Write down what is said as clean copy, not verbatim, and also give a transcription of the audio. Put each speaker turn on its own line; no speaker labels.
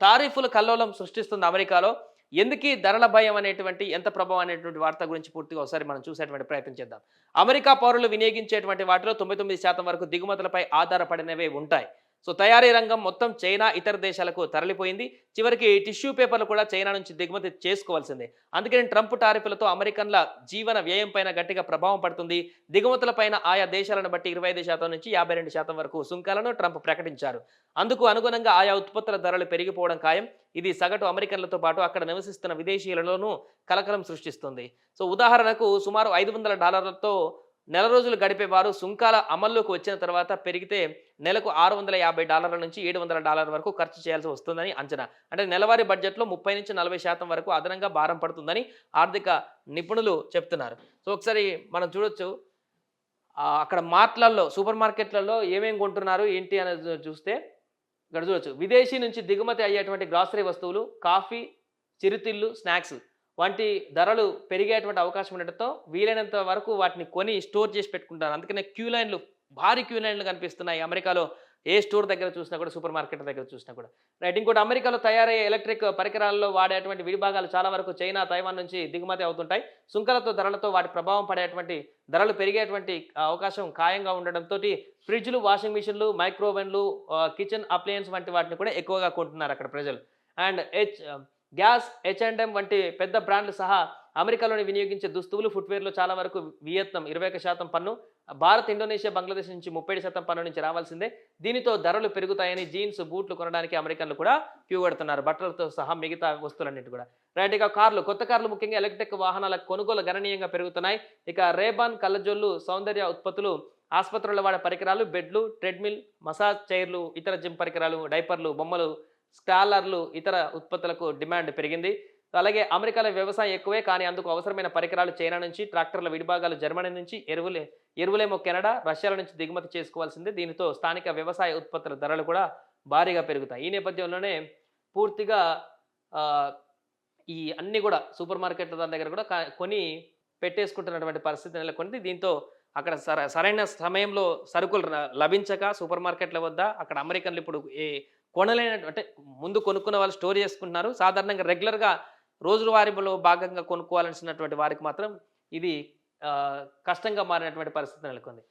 తారీఫుల కల్లోలం సృష్టిస్తుంది అమెరికాలో. ఎందుకీ ధరల భయం అనేటువంటి ఎంత ప్రభావం అనేటువంటి వార్త గురించి పూర్తిగా ఒకసారి మనం చూసేటువంటి ప్రయత్నం చేద్దాం. అమెరికా పౌరులు వినియోగించేటువంటి వాటిలో 99% వరకు దిగుమతులపై ఆధారపడినవే ఉంటాయి. సో తయారీ రంగం మొత్తం చైనా, ఇతర దేశాలకు తరలిపోయింది. చివరికి టిష్యూ పేపర్లు కూడా చైనా నుంచి దిగుమతి చేసుకోవాల్సిందే. అందుకని ట్రంప్ టారిఫ్లతో అమెరికన్ల జీవన వ్యయం పైన గట్టిగా ప్రభావం పడుతుంది. దిగుమతుల పైన ఆయా దేశాలను బట్టి 25% నుంచి 52% వరకు సుంకాలను ట్రంప్ ప్రకటించారు. అందుకు అనుగుణంగా ఆయా ఉత్పత్తుల ధరలు పెరిగిపోవడం ఖాయం. ఇది సగటు అమెరికన్లతో పాటు అక్కడ నివసిస్తున్న విదేశీయులలోనూ కలకలం సృష్టిస్తుంది. సో ఉదాహరణకు సుమారు $500తో నెల రోజులు గడిపేవారు సుంకాల అమల్లోకి వచ్చిన తర్వాత పెరిగితే నెలకు $650 నుంచి $700 వరకు ఖర్చు చేయాల్సి వస్తుందని అంచనా. అంటే నెలవారీ బడ్జెట్‌లో 30-40% వరకు అదనంగా భారం పడుతుందని ఆర్థిక నిపుణులు చెప్తున్నారు. సో ఒకసారి మనం చూడొచ్చు. అక్కడ మార్ట్‌లలో, సూపర్ మార్కెట్‌లలో ఏమేమి కొంటున్నారు ఏంటి అనేది చూస్తే ఇక్కడ చూడొచ్చు. విదేశీ నుంచి దిగుమతి అయ్యేటువంటి గ్రాసరీ వస్తువులు, కాఫీ, చిరుతిళ్ళు, స్నాక్స్ వంటి ధరలు పెరిగేటువంటి అవకాశం ఉండటంతో వీలైనంత వరకు వాటిని కొని స్టోర్ చేసి పెట్టుకుంటారు. అందుకనే క్యూ లైన్‌లు, భారీ క్యూ లైన్‌లు కనిపిస్తున్నాయి అమెరికాలో. ఏ స్టోర్ దగ్గర చూసినా కూడా, సూపర్ మార్కెట్ దగ్గర చూసినా కూడా. రైట్. ఇంకోటి, అమెరికాలో తయారయ్యే ఎలక్ట్రిక్ పరికరాల్లో వాడేటువంటి విడిభాగాలు చాలా వరకు చైనా, తైవాన్ నుంచి దిగుమతి అవుతుంటాయి. సుంకాలతో, ధరలతో వాటి ప్రభావం పడేటువంటి, ధరలు పెరిగేటువంటి అవకాశం ఖాయంగా ఉండడంతోటి ఫ్రిడ్జ్‌లు, వాషింగ్ మిషన్‌లు, మైక్రోవెన్‌లు, కిచెన్ అప్లయన్స్ వంటి వాటిని కూడా ఎక్కువగా కొంటున్నారు అక్కడ ప్రజలు. అండ్ గ్యాస్, H&M వంటి పెద్ద బ్రాండ్లు సహా అమెరికాలోని వినియోగించే దుస్తువులు, ఫుట్‌వేర్‌లో చాలా వరకు వియత్నాం 21% పన్ను, భారత్, ఇండోనేషియా, బంగ్లాదేశ్ నుంచి 37% పన్ను నుంచి రావాల్సిందే. దీనితో ధరలు పెరుగుతాయని జీన్స్, బూట్లు కొనడానికి అమెరికన్లు కూడా క్యూ కడుతున్నారు. బట్టలతో సహా మిగతా వస్తువులన్నిటి కూడా. రైట్. ఇక కార్లు, కొత్త కార్లు, ముఖ్యంగా ఎలక్ట్రిక్ వాహనాల కొనుగోలు గణనీయంగా పెరుగుతున్నాయి. ఇక రేబాన్ కళ్ళజోళ్ళు, సౌందర్య ఉత్పత్తులు, ఆసుపత్రుల్లో వాడే పరికరాలు, బెడ్లు, ట్రెడ్‌మిల్, మసాజ్ చైర్లు, ఇతర జిమ్ పరికరాలు, డైపర్లు, బొమ్మలు, స్కాలర్లు, ఇతర ఉత్పత్తులకు డిమాండ్ పెరిగింది. అలాగే అమెరికాలో వ్యవసాయం ఎక్కువే, కానీ అందుకు అవసరమైన పరికరాలు చైనా నుంచి, ట్రాక్టర్ల విడిభాగాలు జర్మనీ నుంచి, ఎరువులేమో కెనడా, రష్యాల నుంచి దిగుమతి చేసుకోవాల్సిందే. దీనితో స్థానిక వ్యవసాయ ఉత్పత్తుల ధరలు కూడా భారీగా పెరుగుతాయి. ఈ నేపథ్యంలోనే పూర్తిగా ఆహ్, ఈ అన్నీ కూడా సూపర్ మార్కెట్ల దాని దగ్గర కూడా కొని పెట్టేసుకుంటున్నటువంటి పరిస్థితి నెలకొంది. దీంతో అక్కడ సరైన సమయంలో సరుకులు లభించక సూపర్ మార్కెట్ల వద్ద అక్కడ అమెరికన్లు ఇప్పుడు అంటే ముందు కొనుక్కున్న వాళ్ళు స్టోర్ చేసుకుంటున్నారు. సాధారణంగా రెగ్యులర్‌గా రోజువారీలో భాగంగా కొనుక్కోవాల్సినటువంటి వారికి మాత్రం ఇది కష్టంగా మారినటువంటి పరిస్థితి నెలకొంది.